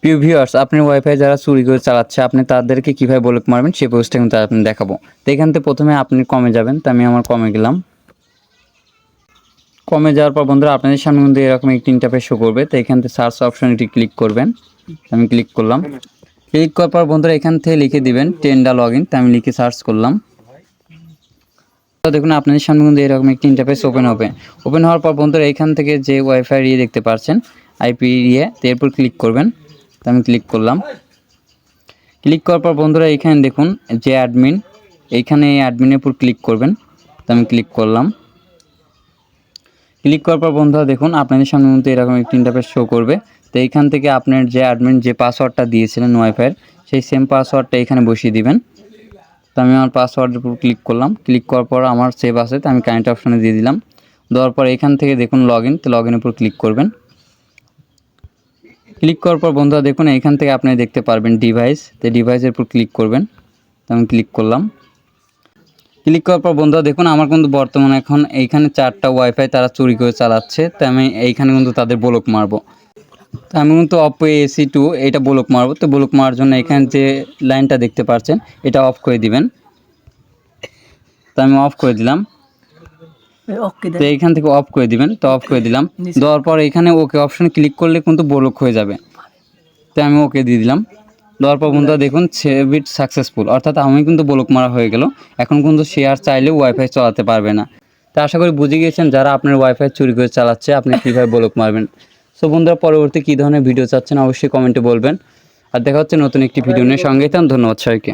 প্রিয় ভিউয়ার্স, আপনার ওয়াইফাই যারা চুরি করে চালাচ্ছে আপনি তাদেরকে কীভাবে ব্লক মারবেন সেই পোস্টটা কিন্তু আপনি দেখাবো। তো এখান থেকে প্রথমে আপনি কমে যাবেন, তো আমি আমার কমে গেলাম। কমে যাওয়ার পর বন্ধুরা আপনাদের সামনে কিন্তু এরকম একটি ইন্টারফেস শো করবে। তো এখান থেকে সার্চ অপশনটি ক্লিক করবেন, আমি ক্লিক করলাম। ক্লিক করার পর বন্ধুরা এখান থেকে লিখে দিবেন টেন্ডা লগ ইন, তো আমি লিখে সার্চ করলাম। তো দেখুন আপনাদের সামনে কিন্তু এরকম একটি ইন্টারফেস ওপেন হওয়ার পর বন্ধুরা এখান থেকে যে ওয়াইফাই দেখতে পাচ্ছেন আইপি তো এরপর ক্লিক করবেন, তো আমি ক্লিক করলাম। ক্লিক করার পর বন্ধুরা এখানে দেখুন যে অ্যাডমিন, এইখানে এই অ্যাডমিনের উপর ক্লিক করবেন, তো আমি ক্লিক করলাম। ক্লিক করার পর বন্ধুরা দেখুন আপনাদের সামনে মধ্যে এরকম একটি ইন্টারফেস শো করবে। তো এইখান থেকে আপনার যে অ্যাডমিন যে পাসওয়ার্ডটা দিয়েছিলেন ওয়াইফাইয়ের সেই সেম পাসওয়ার্ডটা এখানে বসিয়ে দিবেন। তো আমি আমার পাসওয়ার্ডের উপর ক্লিক করলাম। ক্লিক করার পর আমার সেভ আছে, তো আমি কারেন্ট অপশনে দিয়ে দিলাম। দেওয়ার পর এখান থেকে দেখুন লগ ইন, তো লগ ইনের উপর ক্লিক করবেন। ক্লিক করার পর বন্ধুরা দেখুন এখান থেকে আপনি দেখতে পারবেন ডিভাইস, তো ডিভাইসের উপর ক্লিক করবেন, তো আমি ক্লিক করলাম। ক্লিক করার পর বন্ধুরা দেখুন আমার কিন্তু বর্তমানে এখন এইখানে 4টা ওয়াইফাই তারা চুরি করে চালাচ্ছে, তো আমি এইখানে কিন্তু তাদের ব্লক মারবো। তো আমি কিন্তু অপো AC2 এটা ব্লক মারবো। তো ব্লক মারার জন্য এখানে যে লাইনটা দেখতে পাচ্ছেন এটা অফ করে দিবেন, তো আমি অফ করে দিলাম। তো এইখান থেকে অফ করে দিবেন, তো অফ করে দিলাম। দেওয়ার পর এখানে ওকে অপশনে ক্লিক করলে কিন্তু ব্লক হয়ে যাবে, তো আমি ওকে দিয়ে দিলাম। দেওয়ার পর বন্ধুরা দেখুন সেভ ইট সাকসেসফুল, অর্থাৎ আমি কিন্তু ব্লক মারা হয়ে গেল। এখন কিন্তু সে আর চাইলেও ওয়াইফাই চালাতে পারবে না। তো আশা করি বুঝে গিয়েছেন যারা আপনার ওয়াইফাই চুরি করে চালাচ্ছে আপনি কীভাবে ব্লক মারবেন। সো বন্ধুরা পরবর্তী কী ধরনের ভিডিও চাচ্ছেন অবশ্যই কমেন্টে বলবেন। আর দেখা হচ্ছে নতুন একটি ভিডিও নিয়ে, সঙ্গে থাকুন। ধন্যবাদ সবাইকে।